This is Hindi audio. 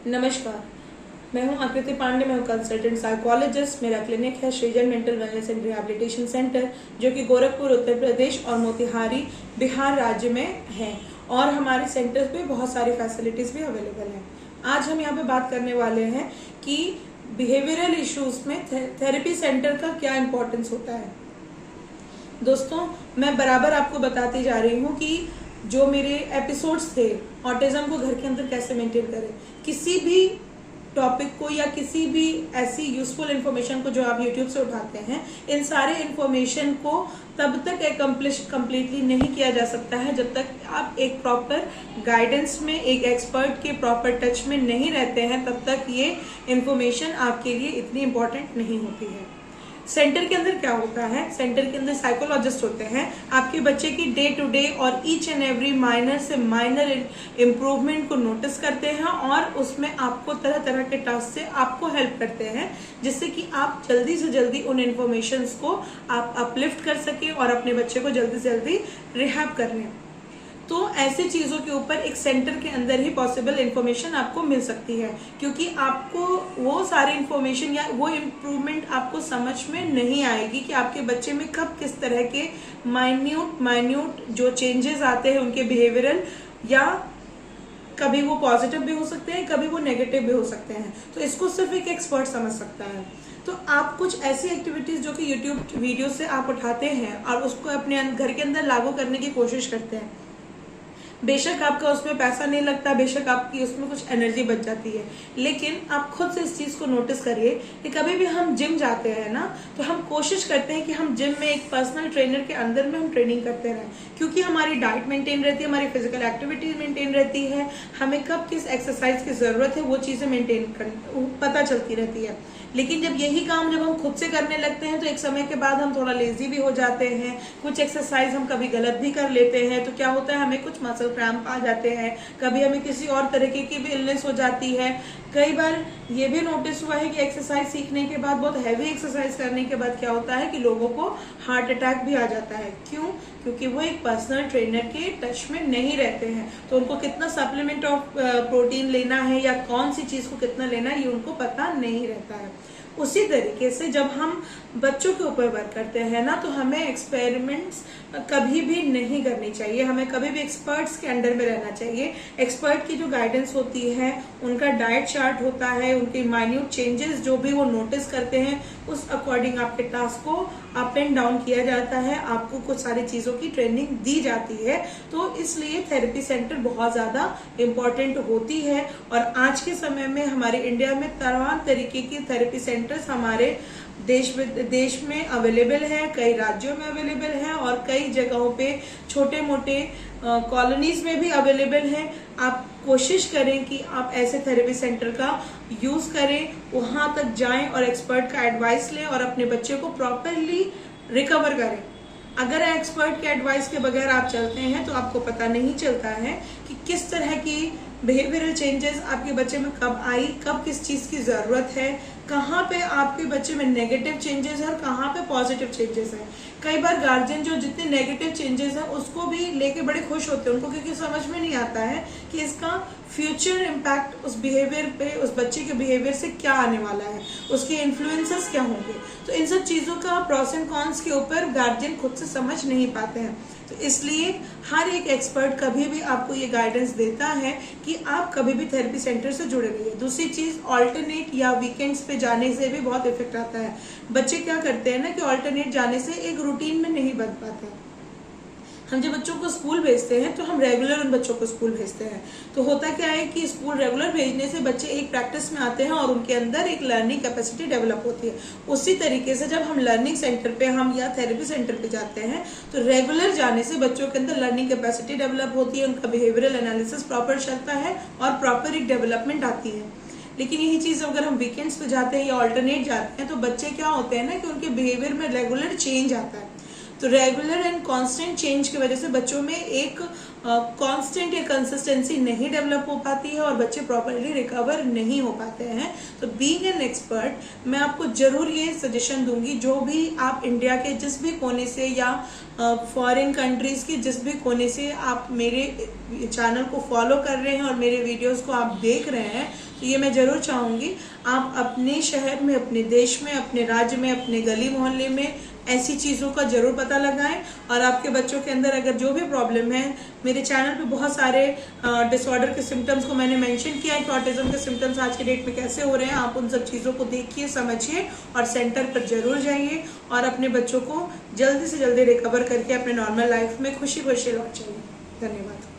नमस्कार, मैं हूं आकृति पांडे। मैं हूं कंसल्टेंट साइकोलॉजिस्ट। मेरा क्लिनिक है सृजन mental wellness and rehabilitation centre, जो कि गोरखपुर, उत्तर प्रदेश और मोतिहारी, बिहार राज्य में है। और हमारे सेंटर पे बहुत सारी फैसिलिटीज़ भी अवेलेबल हैं। आज हम यहाँ पे बात करने वाले हैं कि बिहेवियरल इश्यूज़ में थेरेपी सेंटर का क्या इम्पोर्टेंस होता है। दोस्तों, मैं बराबर आपको बताती जा रही हूँ कि जो मेरे एपिसोड्स थे, ऑटिज्म को घर के अंदर कैसे मेंटेन करें, किसी भी टॉपिक को या किसी भी ऐसी यूजफुल इन्फॉर्मेशन को जो आप यूट्यूब से उठाते हैं, इन सारे इन्फॉर्मेशन को तब तक एकम्प्लिश कम्प्लीटली नहीं किया जा सकता है जब तक आप एक प्रॉपर गाइडेंस में, एक एक्सपर्ट के प्रॉपर टच में नहीं रहते हैं। तब तक ये इन्फॉर्मेशन आपके लिए इतनी इम्पोर्टेंट नहीं होती है। सेंटर के अंदर क्या होता है? सेंटर के अंदर साइकोलॉजिस्ट होते हैं। आपके बच्चे की डे टू डे और ईच एंड एवरी माइनर से माइनर इम्प्रूवमेंट को नोटिस करते हैं और उसमें आपको तरह तरह के टास्क से आपको हेल्प करते हैं, जिससे कि आप जल्दी से जल्दी उन इन्फॉर्मेशंस को आप अपलिफ्ट कर सके और अपने बच्चे को जल्दी से जल्दी रिहैब कर लें। तो ऐसी चीज़ों के ऊपर एक सेंटर के अंदर ही पॉसिबल इन्फॉर्मेशन आपको मिल सकती है, क्योंकि आपको वो सारी इन्फॉर्मेशन या वो इम्प्रूवमेंट आपको समझ में नहीं आएगी कि आपके बच्चे में कब किस तरह के माइन्यूट जो चेंजेस आते हैं उनके बिहेवियरल, या कभी वो पॉजिटिव भी हो सकते हैं, कभी वो नेगेटिव भी हो सकते हैं। तो इसको सिर्फ एक एक्सपर्ट समझ सकता है। तो आप कुछ ऐसी एक्टिविटीज़ जो कि यूट्यूब वीडियो से आप उठाते हैं और उसको अपने घर के अंदर लागू करने की कोशिश करते हैं, बेशक आपका उसमें पैसा नहीं लगता, बेशक आपकी उसमें कुछ एनर्जी बच जाती है, लेकिन आप खुद से इस चीज़ को नोटिस करिए कि कभी भी हम जिम जाते हैं ना, तो हम कोशिश करते हैं कि हम जिम में एक पर्सनल ट्रेनर के अंदर में हम ट्रेनिंग करते रहें, क्योंकि हमारी डाइट मेंटेन रहती है, हमारी फिजिकल एक्टिविटीज मेंटेन रहती है, हमें कब किस एक्सरसाइज की ज़रूरत है वो चीज़ें मेंटेन पता चलती रहती है। लेकिन जब यही काम जब हम खुद से करने लगते हैं तो एक समय के बाद हम थोड़ा लेजी भी हो जाते हैं, कुछ एक्सरसाइज हम कभी गलत भी कर लेते हैं। तो क्या होता है, हमें कुछ मसल क्रैम्प आ जाते हैं, कभी हमें किसी और तरीके की भी इलनेस हो जाती है। कई बार ये भी नोटिस हुआ है कि एक्सरसाइज सीखने के बाद, बहुत हैवी एक्सरसाइज करने के बाद क्या होता है कि लोगों को हार्ट अटैक भी आ जाता है। क्यों? क्योंकि वो एक पर्सनल ट्रेनर के टच में नहीं रहते हैं। तो उनको कितना सप्लीमेंट ऑफ प्रोटीन लेना है या कौन सी चीज़ को कितना लेना है, ये उनको पता नहीं रहता है। उसी तरीके से जब हम बच्चों के ऊपर वर्क करते हैं ना, तो हमें एक्सपेरिमेंट्स कभी भी नहीं करनी चाहिए, हमें कभी भी एक्सपर्ट्स के अंडर में रहना चाहिए। एक्सपर्ट की जो गाइडेंस होती है, उनका डाइट चार्ट होता है, उनके माइन्यूट चेंजेस जो भी वो नोटिस करते हैं, उस अकॉर्डिंग आपके टास्क को अप एंड डाउन किया जाता है, आपको कुछ सारी चीज़ों की ट्रेनिंग दी जाती है। तो इसलिए थेरेपी सेंटर बहुत ज़्यादा इम्पॉर्टेंट होती है। और आज के समय में हमारे इंडिया में तरह तरीके की थेरेपी सेंटर्स हमारे देश में अवेलेबल है, कई राज्यों में अवेलेबल है और कई जगहों पे छोटे मोटे कॉलोनीज में भी अवेलेबल है। आप कोशिश करें कि आप ऐसे थेरेपी सेंटर का यूज करें, वहां तक जाएं और एक्सपर्ट का एडवाइस लें और अपने बच्चे को प्रॉपरली रिकवर करें। अगर एक्सपर्ट के एडवाइस के बगैर आप चलते हैं तो आपको पता नहीं चलता है कि किस तरह की बिहेवियरल चेंजेस आपके बच्चे में कब आई, कब किस चीज़ की ज़रूरत है, कहाँ पे आपके बच्चे में नेगेटिव चेंजेस है और कहाँ पे पॉजिटिव चेंजेस है। कई बार गार्जियन जो जितने नेगेटिव चेंजेस हैं उसको भी लेके बड़े खुश होते हैं, उनको क्योंकि समझ में नहीं आता है कि इसका फ्यूचर इम्पैक्ट उस बिहेवियर पे, उस बच्चे के बिहेवियर से क्या आने वाला है, उसके इन्फ्लुएंसेस क्या होंगे। तो इन सब चीज़ों का प्रॉस एंड कॉन्स के ऊपर गार्जियन खुद से समझ नहीं पाते हैं। तो इसलिए हर एक एक्सपर्ट कभी भी आपको ये गाइडेंस देता है कि आप कभी भी थेरेपी सेंटर से जुड़े रहिए। दूसरी चीज़, ऑल्टरनेट या वीकेंड्स पे जाने से भी बहुत इफेक्ट आता है। बच्चे क्या करते हैं ना कि ऑल्टरनेट जाने से एक रूटीन में नहीं बन पाते। हम जब बच्चों को स्कूल भेजते हैं तो हम रेगुलर उन बच्चों को स्कूल भेजते हैं। तो होता क्या है कि स्कूल रेगुलर भेजने से बच्चे एक प्रैक्टिस में आते हैं और उनके अंदर एक लर्निंग कैपेसिटी डेवलप होती है। उसी तरीके से जब हम लर्निंग सेंटर पे हम या थेरेपी सेंटर पे जाते हैं तो रेगुलर जाने से बच्चों के अंदर लर्निंग कैपेसिटी डेवलप होती है, उनका बिहेवियरल एनालिसिस प्रॉपर चलता है और प्रॉपर एक डेवलपमेंट आती है। लेकिन यही चीज़ अगर हम वीकेंड्स पे जाते हैं या ऑल्टरनेट जाते हैं तो बच्चे क्या होते हैं ना कि उनके बिहेवियर में रेगुलर चेंज आता है। तो रेगुलर एंड कांस्टेंट चेंज की वजह से बच्चों में एक कांस्टेंट या कंसिस्टेंसी नहीं डेवलप हो पाती है और बच्चे प्रॉपरली रिकवर नहीं हो पाते हैं। तो बीइंग एन एक्सपर्ट मैं आपको जरूर ये सजेशन दूंगी, जो भी आप इंडिया के जिस भी कोने से या फॉरेन कंट्रीज़ की जिस भी कोने से आप मेरे चैनल को फॉलो कर रहे हैं और मेरे वीडियोस को आप देख रहे हैं, तो ये मैं ज़रूर चाहूँगी आप अपने शहर में, अपने देश में, अपने राज्य में, अपने गली मोहल्ले में ऐसी चीज़ों का ज़रूर पता लगाएं। और आपके बच्चों के अंदर अगर जो भी प्रॉब्लम है, मेरे चैनल पे बहुत सारे डिसऑर्डर के सिम्टम्स को मैंने मेंशन किया है कि ऑटिज्म के सिम्टम्स आज के डेट में कैसे हो रहे हैं। आप उन सब चीज़ों को देखिए, समझिए और सेंटर पर ज़रूर जाइए और अपने बच्चों को जल्दी से जल्दी रिकवर करके अपने नॉर्मल लाइफ में खुशी खुशी लौट जाइए। धन्यवाद।